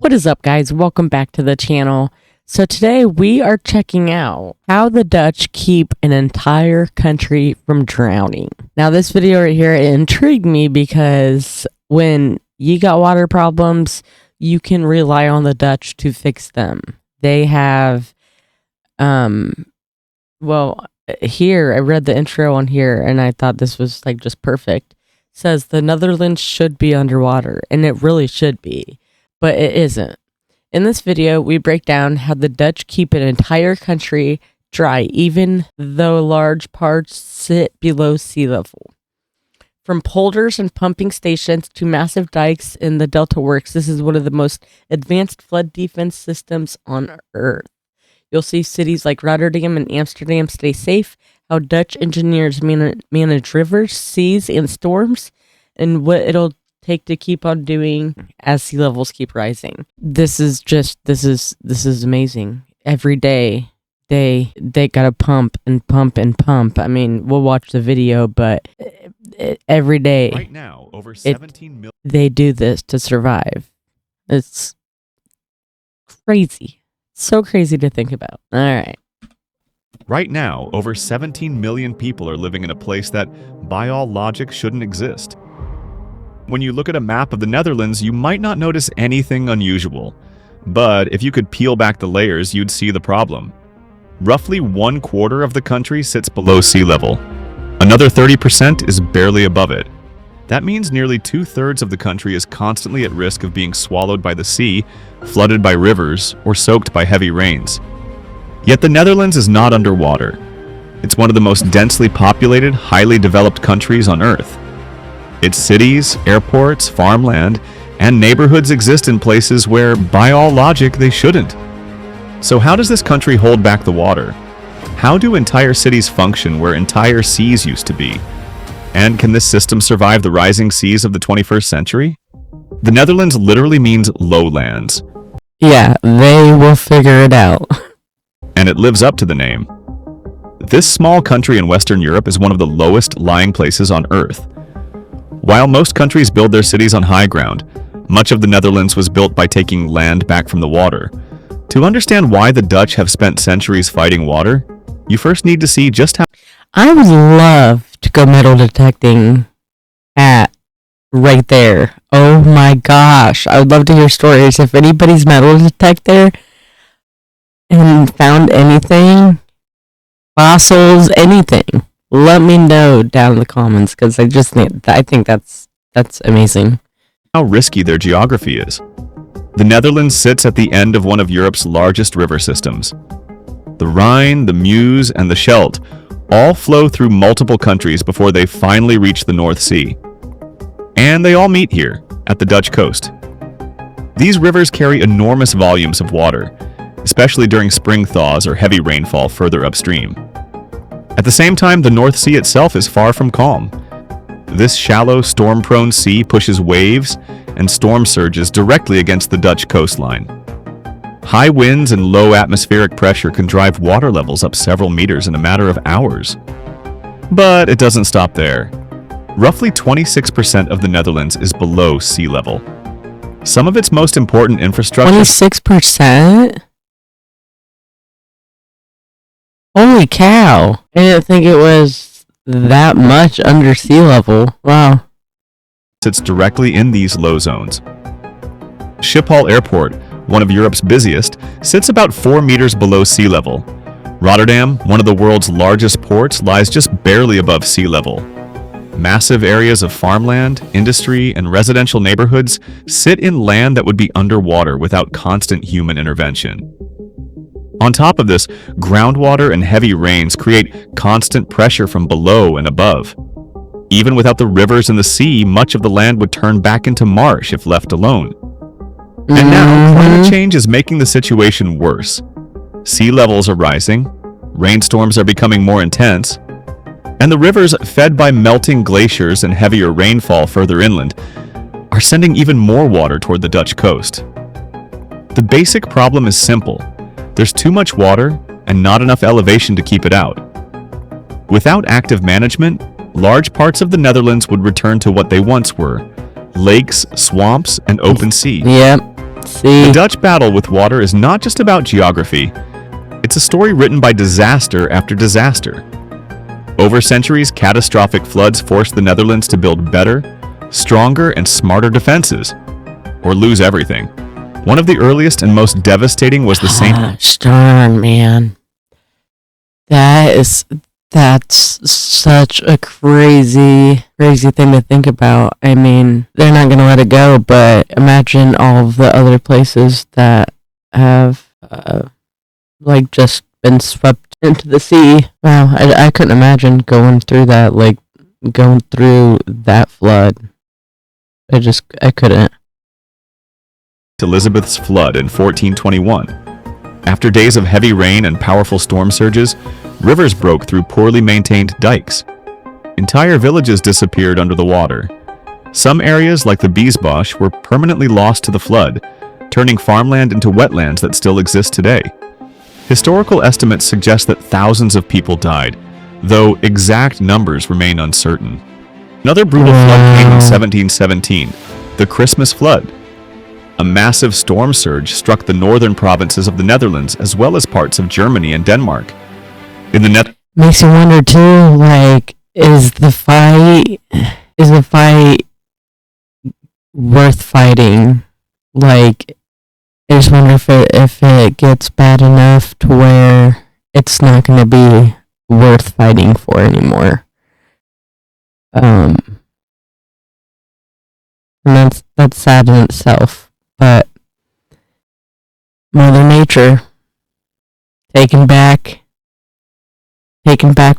What is up, guys? Welcome back to the channel. So today we are checking out how the Dutch keep an entire country from drowning. Now this video right here, it intrigued me because when you got water problems, you can rely on the Dutch to fix them. They have, well, here, I read the intro on here and I thought this was like just perfect. It says the Netherlands should be underwater, and it really should be, but it isn't. In this video, we break down how the Dutch keep an entire country dry, even though large parts sit below sea level. From polders and pumping stations to massive dikes in the Delta works, this is one of the most advanced flood defense systems on Earth. You'll see cities like Rotterdam and Amsterdam stay safe, how Dutch engineers manage rivers, seas, and storms, and what it'll take to keep on doing as sea levels keep rising. This is amazing. Every day they gotta pump and pump and pump. I mean, we'll watch the video, but every day right now over 17 million they do this to survive. It's crazy. So crazy to think about. All right. Right now, over 17 million people are living in a place that, by all logic, shouldn't exist. When you look at a map of the Netherlands, you might not notice anything unusual. But if you could peel back the layers, you'd see the problem. Roughly 1/4 of the country sits below sea level. Another 30% is barely above it. That means nearly 2/3 of the country is constantly at risk of being swallowed by the sea, flooded by rivers, or soaked by heavy rains. Yet the Netherlands is not underwater. It's one of the most densely populated, highly developed countries on Earth. Its cities, airports, farmland, and neighborhoods exist in places where, by all logic, they shouldn't. So how does this country hold back the water? How do entire cities function where entire seas used to be? And can this system survive the rising seas of the 21st century? The Netherlands literally means lowlands. Yeah, they will figure it out. And it lives up to the name. This small country in Western Europe is one of the lowest lying places on Earth. While most countries build their cities on high ground, much of the Netherlands was built by taking land back from the water. To understand why the Dutch have spent centuries fighting water, you first need to see just how... I would love to go metal detecting at right there. Oh my gosh. I would love to hear stories. If anybody's metal detector and found anything, fossils, anything, let me know down in the comments, because I think that's amazing. How risky their geography is. The Netherlands sits at the end of one of Europe's largest river systems. The Rhine, the Meuse, and the Scheldt all flow through multiple countries before they finally reach the North Sea. And they all meet here, at the Dutch coast. These rivers carry enormous volumes of water, especially during spring thaws or heavy rainfall further upstream. At the same time, the North Sea itself is far from calm. This shallow, storm-prone sea pushes waves and storm surges directly against the Dutch coastline. High winds and low atmospheric pressure can drive water levels up several meters in a matter of hours. But it doesn't stop there. Roughly 26% of the Netherlands is below sea level. Some of its most important infrastructure... 26%? Holy cow. I didn't think it was that much under sea level. Wow. Sits directly in these low zones. Schiphol Airport, one of Europe's busiest, sits about 4 meters below sea level. Rotterdam, one of the world's largest ports, lies just barely above sea level. Massive areas of farmland, industry, and residential neighborhoods sit in land that would be underwater without constant human intervention. On top of this, groundwater and heavy rains create constant pressure from below and above. Even without the rivers and the sea, much of the land would turn back into marsh if left alone. And now, climate change is making the situation worse. Sea levels are rising, rainstorms are becoming more intense, and the rivers, fed by melting glaciers and heavier rainfall further inland, are sending even more water toward the Dutch coast. The basic problem is simple. There's too much water and not enough elevation to keep it out. Without active management, large parts of the Netherlands would return to what they once were: lakes, swamps, and open sea. Yep. The See, Dutch battle with water is not just about geography. It's a story written by disaster after disaster. Over centuries, catastrophic floods forced the Netherlands to build better, stronger, and smarter defenses, or lose everything. One of the earliest and most devastating was the St. Stern, man. That's such a crazy thing to think about. I mean, they're not gonna let it go, but imagine all of the other places that have like just been swept into the sea. Wow, I couldn't imagine going through that, like going through that flood. I couldn't. Elizabeth's flood in 1421. After days of heavy rain and powerful storm surges, rivers broke through poorly maintained dikes. Entire villages disappeared under the water. Some areas, like the Biesbosch, were permanently lost to the flood, turning farmland into wetlands that still exist today. Historical estimates suggest that thousands of people died, though exact numbers remain uncertain. Another brutal flood came in 1717, the Christmas flood. A massive storm surge struck the northern provinces of the Netherlands as well as parts of Germany and Denmark. In the Makes you wonder too, like, is the fight worth fighting? Like, I just wonder if it gets bad enough to where it's not going to be worth fighting for anymore. And that's sad in itself, but Mother Nature taking back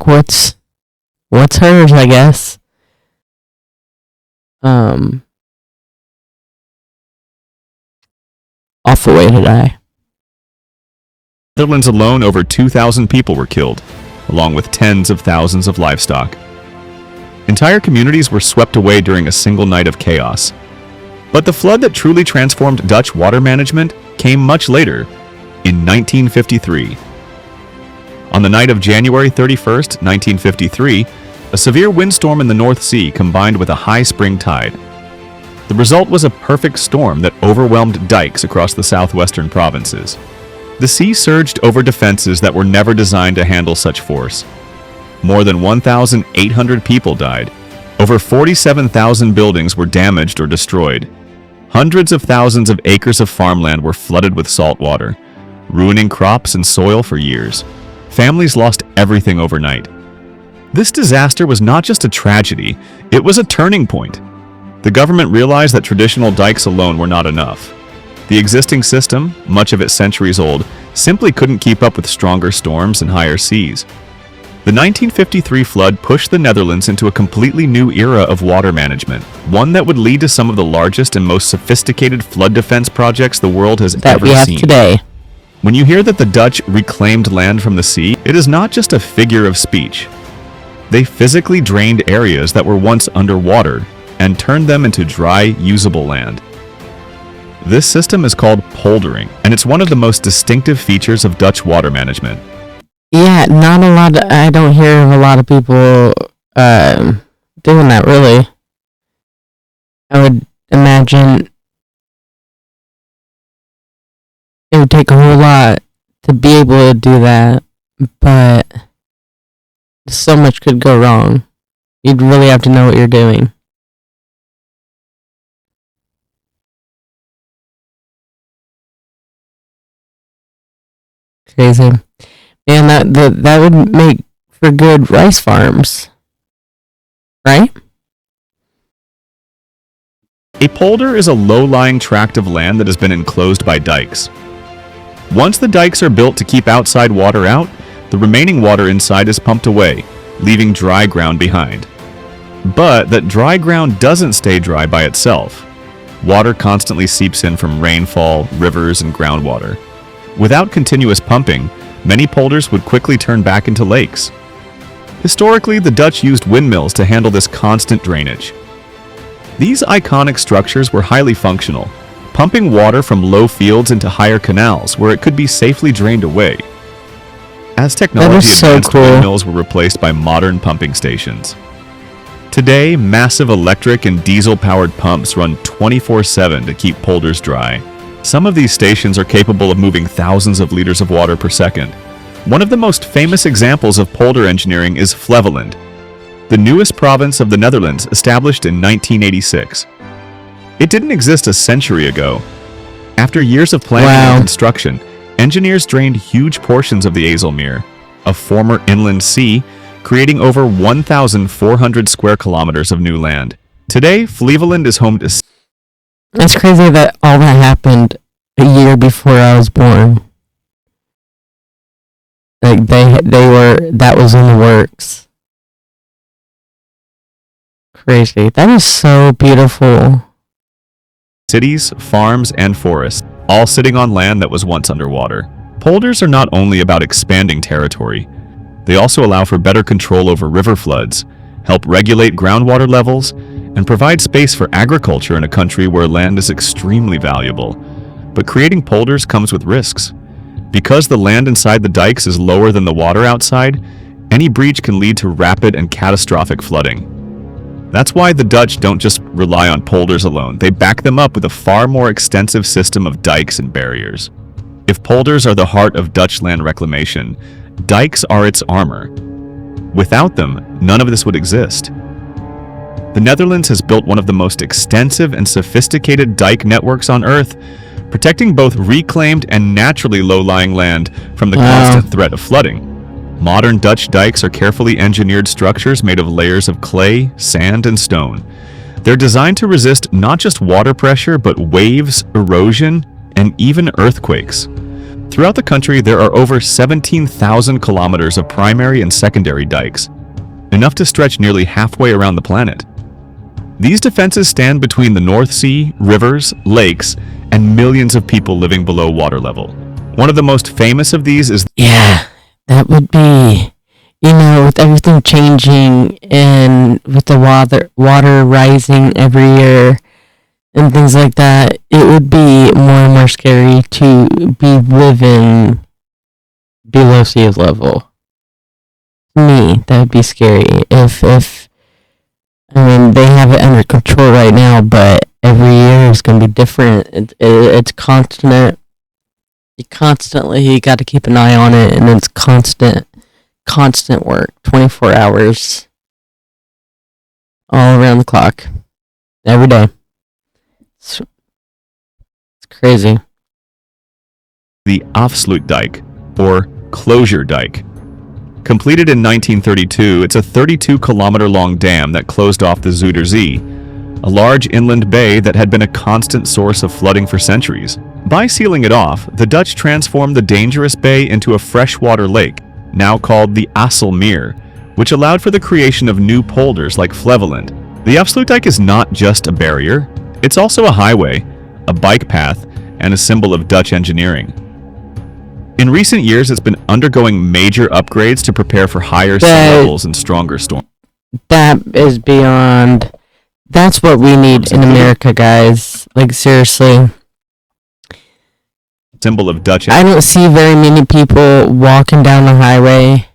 what's hers, I guess. Awful way to die. Netherlands alone, over 2,000 people were killed, along with tens of thousands of livestock. Entire communities were swept away during a single night of chaos. But the flood that truly transformed Dutch water management came much later, in 1953. On the night of January 31st, 1953, a severe windstorm in the North Sea combined with a high spring tide. The result was a perfect storm that overwhelmed dikes across the southwestern provinces. The sea surged over defenses that were never designed to handle such force. More than 1,800 people died. Over 47,000 buildings were damaged or destroyed. Hundreds of thousands of acres of farmland were flooded with salt water, ruining crops and soil for years. Families lost everything overnight. This disaster was not just a tragedy, it was a turning point. The government realized that traditional dikes alone were not enough. The existing system, much of it centuries old, simply couldn't keep up with stronger storms and higher seas. The 1953 flood pushed the Netherlands into a completely new era of water management, one that would lead to some of the largest and most sophisticated flood defense projects the world has ever seen. Today. When you hear that the Dutch reclaimed land from the sea, it is not just a figure of speech. They physically drained areas that were once underwater and turned them into dry, usable land. This system is called poldering, and it's one of the most distinctive features of Dutch water management. Yeah, I don't hear of a lot of people doing that, really. I would imagine it would take a whole lot to be able to do that, but so much could go wrong. You'd really have to know what you're doing. Crazy. Man, that would make for good rice farms, right? A polder is a low-lying tract of land that has been enclosed by dikes. Once the dikes are built to keep outside water out, the remaining water inside is pumped away, leaving dry ground behind. But that dry ground doesn't stay dry by itself. Water constantly seeps in from rainfall, rivers, and groundwater. Without continuous pumping, many polders would quickly turn back into lakes. Historically, the Dutch used windmills to handle this constant drainage. These iconic structures were highly functional, pumping water from low fields into higher canals where it could be safely drained away. As technology advanced, windmills were replaced by modern pumping stations. Today, massive electric and diesel-powered pumps run 24/7 to keep polders dry. Some of these stations are capable of moving thousands of liters of water per second. One of the most famous examples of polder engineering is Flevoland, the newest province of the Netherlands, established in 1986. It didn't exist a century ago. After years of planning and construction, engineers drained huge portions of the IJsselmeer, a former inland sea, creating over 1,400 square kilometers of new land. Today, Flevoland is home to... It's crazy that all that happened a year before I was born. Like that was in the works. Crazy. That is so beautiful. Cities, farms, and forests, all sitting on land that was once underwater. Polders are not only about expanding territory, they also allow for better control over river floods, help regulate groundwater levels, and provide space for agriculture in a country where land is extremely valuable. But creating polders comes with risks. Because the land inside the dikes is lower than the water outside, any breach can lead to rapid and catastrophic flooding. That's why the Dutch don't just rely on polders alone. They back them up with a far more extensive system of dikes and barriers. If polders are the heart of Dutch land reclamation, dikes are its armor. Without them, none of this would exist. The Netherlands has built one of the most extensive and sophisticated dike networks on Earth, protecting both reclaimed and naturally low-lying land from the constant threat of flooding. Modern Dutch dikes are carefully engineered structures made of layers of clay, sand, and stone. They're designed to resist not just water pressure, but waves, erosion, and even earthquakes. Throughout the country, there are over 17,000 kilometers of primary and secondary dikes, enough to stretch nearly halfway around the planet. These defenses stand between the North Sea, rivers, lakes, and millions of people living below water level. One of the most famous of these is... Yeah, that would be, with everything changing and with the water rising every year and things like that, it would be more and more scary to be living below sea level. Me, that would be scary. If they have it under control right now, but every year is going to be different. It's constant. You got to keep an eye on it, and it's constant work, 24 hours, all around the clock, every day. It's crazy. The Afsluitdijk, or closure dike. Completed in 1932, it's a 32-kilometer-long dam that closed off the Zuiderzee, a large inland bay that had been a constant source of flooding for centuries. By sealing it off, the Dutch transformed the dangerous bay into a freshwater lake, now called the IJsselmeer, which allowed for the creation of new polders like Flevoland. The Afsluitdijk is not just a barrier, it's also a highway, a bike path, and a symbol of Dutch engineering. In recent years, it's been undergoing major upgrades to prepare for higher sea levels and stronger storms. That is beyond... That's what we need in America, guys. Like, seriously. Symbol of Dutch... I don't see very many people walking down the highway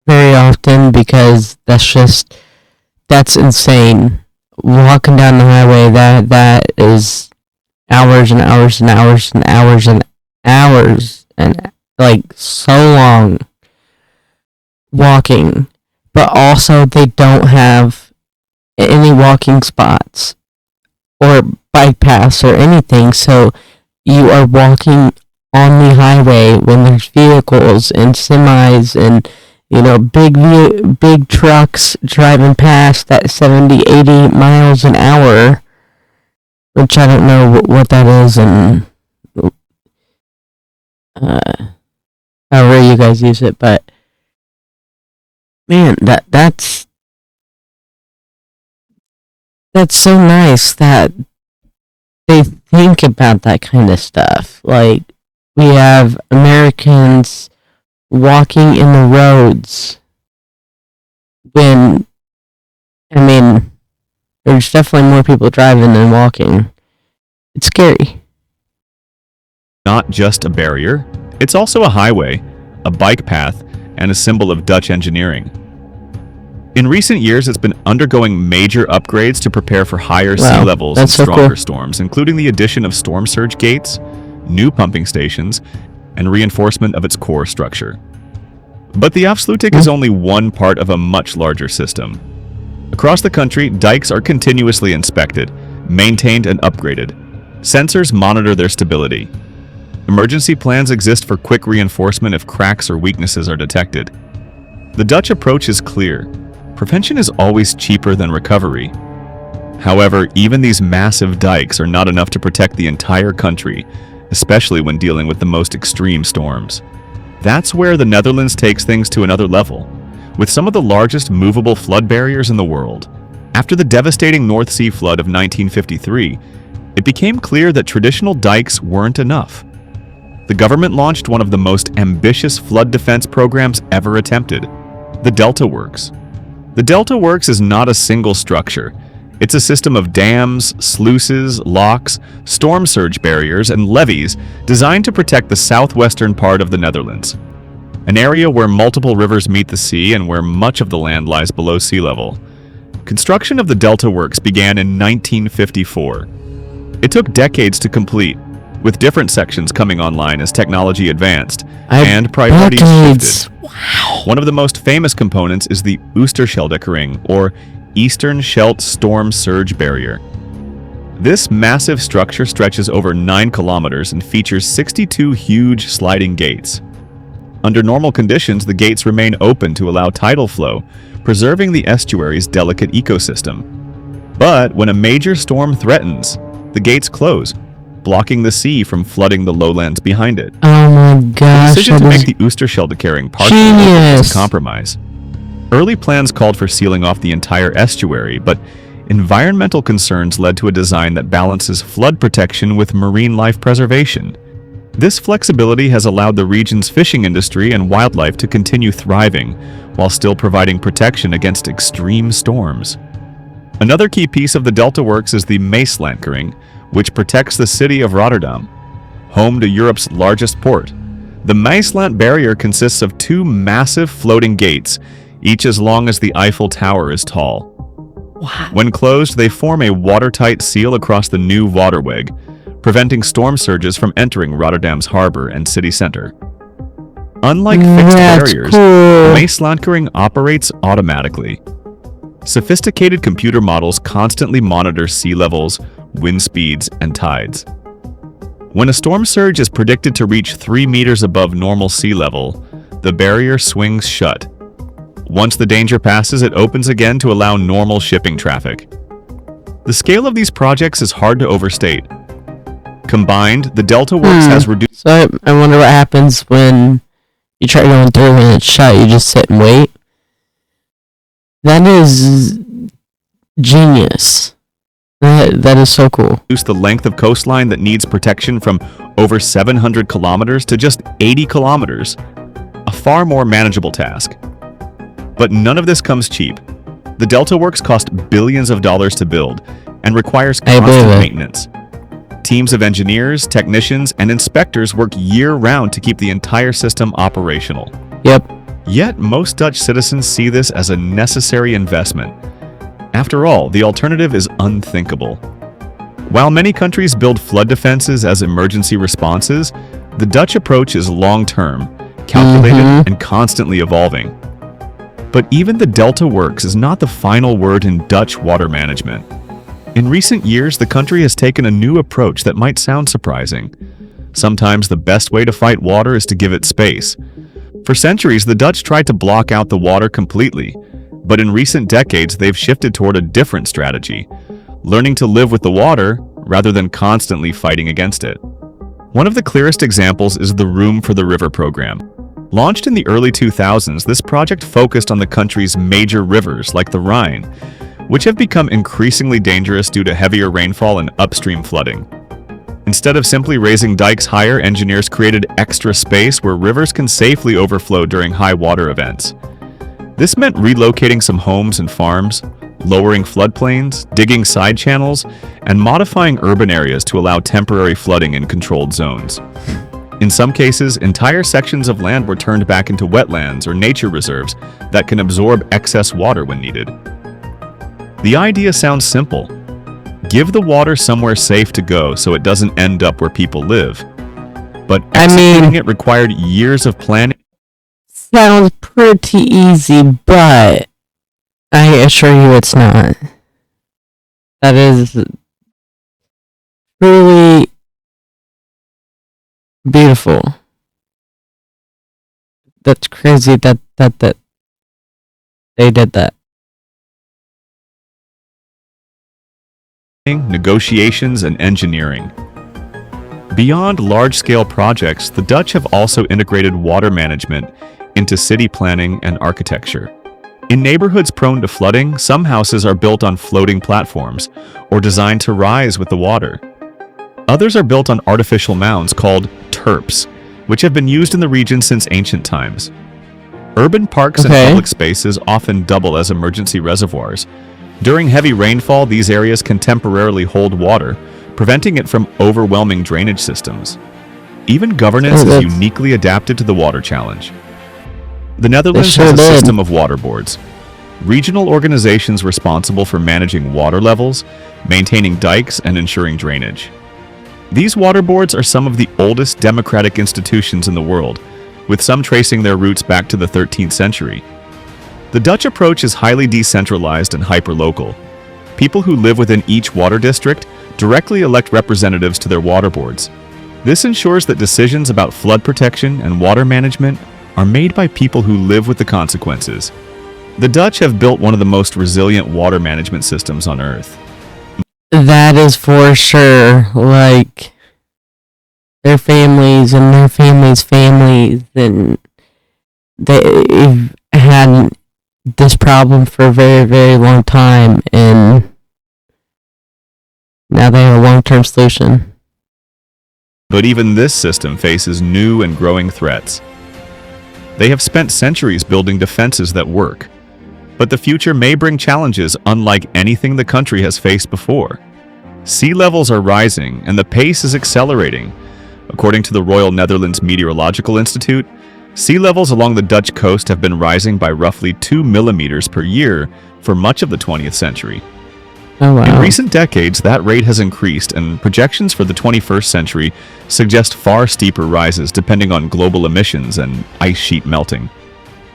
very often because that's insane. Walking down the highway, that is hours and hours and hours and hours and hours and so long walking, but also they don't have any walking spots or bike paths or anything, so you are walking on the highway when there's vehicles and semis and big trucks driving past at 70-80 miles an hour, which I don't know what that is, and however you guys use it, but man, that's so nice that they think about that kind of stuff. Like, we have Americans walking in the roads when, there's definitely more people driving than walking. It's scary. Not just a barrier, it's also a highway, a bike path, and a symbol of Dutch engineering. In recent years, it's been undergoing major upgrades to prepare for higher sea levels and stronger storms, including the addition of storm surge gates, new pumping stations, and reinforcement of its core structure. But the Afslutik is only one part of a much larger system. Across the country, dikes are continuously inspected, maintained, and upgraded. Sensors monitor their stability. Emergency plans exist for quick reinforcement if cracks or weaknesses are detected. The Dutch approach is clear. Prevention is always cheaper than recovery. However, even these massive dikes are not enough to protect the entire country, especially when dealing with the most extreme storms. That's where the Netherlands takes things to another level, with some of the largest movable flood barriers in the world. After the devastating North Sea flood of 1953, it became clear that traditional dikes weren't enough. The government launched one of the most ambitious flood defense programs ever attempted, the Delta Works. The Delta Works is not a single structure. It's a system of dams, sluices, locks, storm surge barriers, and levees designed to protect the southwestern part of the Netherlands, an area where multiple rivers meet the sea and where much of the land lies below sea level. Construction of the Delta Works began in 1954. It took decades to complete, with different sections coming online as technology advanced and priorities shifted. Wow. One of the most famous components is the Oosterscheldekering, or Eastern Scheldt Storm Surge Barrier. This massive structure stretches over 9 kilometers and features 62 huge sliding gates. Under normal conditions, the gates remain open to allow tidal flow, preserving the estuary's delicate ecosystem. But when a major storm threatens, the gates close, blocking the sea from flooding the lowlands behind it. Oh my gosh. The decision to make the Oosterscheldekering partially open was a compromise. Early plans called for sealing off the entire estuary, but environmental concerns led to a design that balances flood protection with marine life preservation. This flexibility has allowed the region's fishing industry and wildlife to continue thriving, while still providing protection against extreme storms. Another key piece of the Delta Works is the Maaslankering, which protects the city of Rotterdam, home to Europe's largest port. The Maasland barrier consists of 2 massive floating gates, each as long as the Eiffel Tower is tall. Wow. When closed, they form a watertight seal across the new waterweg, preventing storm surges from entering Rotterdam's harbor and city center. Unlike fixed barriers, cool. Maaslankering operates automatically. Sophisticated computer models constantly monitor sea levels, wind speeds, and tides. When a storm surge is predicted to reach 3 meters above normal sea level, the barrier swings shut. Once the danger passes, it opens again to allow normal shipping traffic. The scale of these projects is hard to overstate. Combined, the Delta Works has reduced... So I wonder what happens when you try going through and it's shut. You just sit and wait. That is genius. That is so cool. The length of coastline that needs protection from over 700 kilometers to just 80 kilometers. A far more manageable task. But none of this comes cheap. The Delta Works cost billions of dollars to build and requires constant maintenance. Teams of engineers, technicians, and inspectors work year-round to keep the entire system operational. Yep. Yet, most Dutch citizens see this as a necessary investment. After all, the alternative is unthinkable. While many countries build flood defenses as emergency responses, the Dutch approach is long-term, calculated, and constantly evolving. But even the Delta Works is not the final word in Dutch water management. In recent years, the country has taken a new approach that might sound surprising. Sometimes the best way to fight water is to give it space. For centuries, the Dutch tried to block out the water completely, but in recent decades, they've shifted toward a different strategy, learning to live with the water rather than constantly fighting against it. One of the clearest examples is the Room for the River program. Launched in the early 2000s, this project focused on the country's major rivers like the Rhine, which have become increasingly dangerous due to heavier rainfall and upstream flooding. Instead of simply raising dikes higher, engineers created extra space where rivers can safely overflow during high water events. This meant relocating some homes and farms, lowering floodplains, digging side channels, and modifying urban areas to allow temporary flooding in controlled zones. In some cases, entire sections of land were turned back into wetlands or nature reserves that can absorb excess water when needed. The idea sounds simple. Give the water somewhere safe to go so it doesn't end up where people live. but I executing mean, it required years of planning. sounds pretty easy, but I assure you it's not. That is truly beautiful. That's crazy that they did that. Negotiations, and engineering. Beyond large-scale projects, the Dutch have also integrated water management into city planning and architecture. In neighborhoods prone to flooding, some houses are built on floating platforms or designed to rise with the water. Others are built on artificial mounds called terps, which have been used in the region since ancient times. Urban parks and public spaces often double as emergency reservoirs. During heavy rainfall, these areas can temporarily hold water, preventing it from overwhelming drainage systems. Even governance is uniquely adapted to the water challenge. The Netherlands has a system of water boards, regional organizations responsible for managing water levels, maintaining dikes, and ensuring drainage. These water boards are some of the oldest democratic institutions in the world, with some tracing their roots back to the 13th century. The Dutch approach is highly decentralized and hyperlocal. People who live within each water district directly elect representatives to their water boards. This ensures that decisions about flood protection and water management are made by people who live with the consequences. The Dutch have built one of the most resilient water management systems on Earth. That is for sure. Like, their families and their families' families, and they've had this problem for a very, very long time, and now they have a long-term solution. But even this system faces new and growing threats. They have spent centuries building defenses that work, but the future may bring challenges unlike anything the country has faced before. Sea levels are rising, and the pace is accelerating. According to the Royal Netherlands Meteorological Institute, sea levels along the Dutch coast have been rising by roughly 2 millimeters per year for much of the 20th century. Oh, wow. In recent decades, that rate has increased, and projections for the 21st century suggest far steeper rises depending on global emissions and ice sheet melting.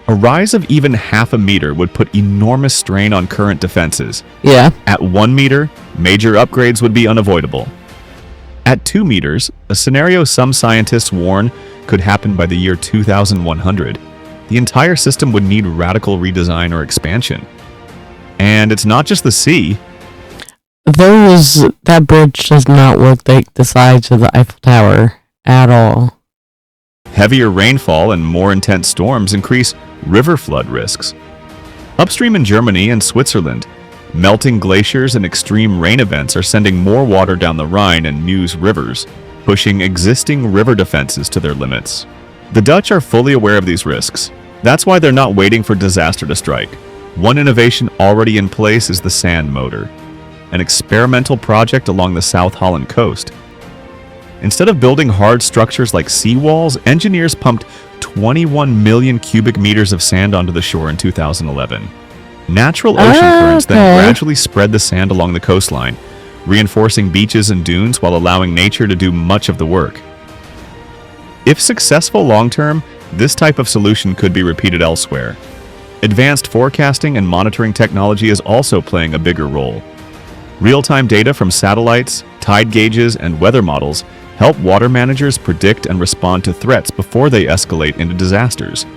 A rise of even half a meter would put enormous strain on current defenses. Yeah. At 1 meter, major upgrades would be unavoidable. At 2 meters, a scenario some scientists warn could happen by the year 2100. The entire system would need radical redesign or expansion. And it's not just the sea. That bridge does not look like the size of the Eiffel Tower at all. Heavier rainfall and more intense storms increase river flood risks. Upstream in Germany and Switzerland, melting glaciers and extreme rain events are sending more water down the Rhine and Meuse rivers, pushing existing river defenses to their limits. The Dutch are fully aware of these risks. That's why they're not waiting for disaster to strike. One innovation already in place is the sand motor, an experimental project along the South Holland coast. Instead of building hard structures like seawalls, engineers pumped 21 million cubic meters of sand onto the shore in 2011. Natural ocean currents then gradually spread the sand along the coastline, reinforcing beaches and dunes while allowing nature to do much of the work. If successful long-term, this type of solution could be repeated elsewhere. Advanced forecasting and monitoring technology is also playing a bigger role. Real-time data from satellites, tide gauges, and weather models help water managers predict and respond to threats before they escalate into disasters.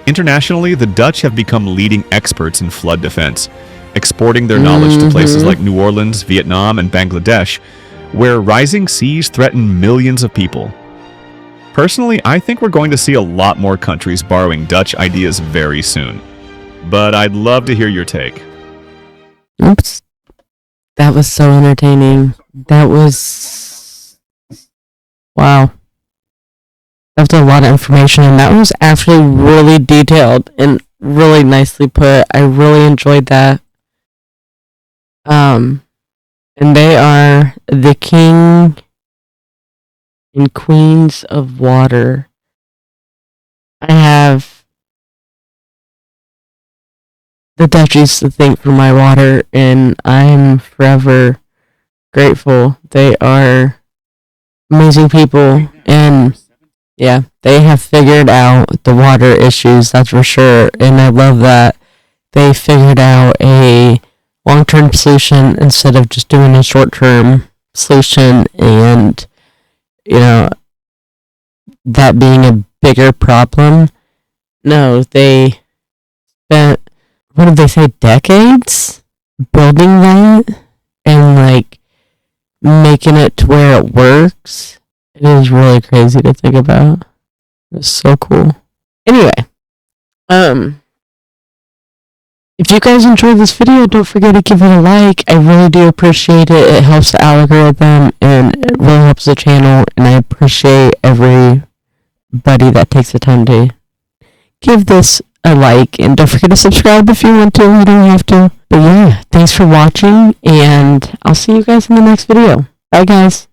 Internationally, the Dutch have become leading experts in flood defense, exporting their knowledge to places like New Orleans, Vietnam, and Bangladesh, where rising seas threaten millions of people. Personally, I think we're going to see a lot more countries borrowing Dutch ideas very soon. But I'd love to hear your take. Oops. That was so entertaining. That was... Wow. That was a lot of information, and that was actually really detailed and really nicely put. I really enjoyed that. And they are the king and queens of water. I have the Dutchies to thank for my water, and I'm forever grateful. They are amazing people, and Yeah, they have figured out the water issues, that's for sure. And I love that they figured out a long-term solution instead of just doing a short-term solution, and you know, that being a bigger problem. No, they spent, what did they say, decades building that and like making it to where it works. It is really crazy to think about. It's so cool. Anyway, if you guys enjoyed this video, don't forget to give it a like. I really do appreciate it. It helps the algorithm and it really helps the channel. And I appreciate everybody that takes the time to give this a like. And don't forget to subscribe if you want to. You don't have to. But yeah, thanks for watching. And I'll see you guys in the next video. Bye, guys.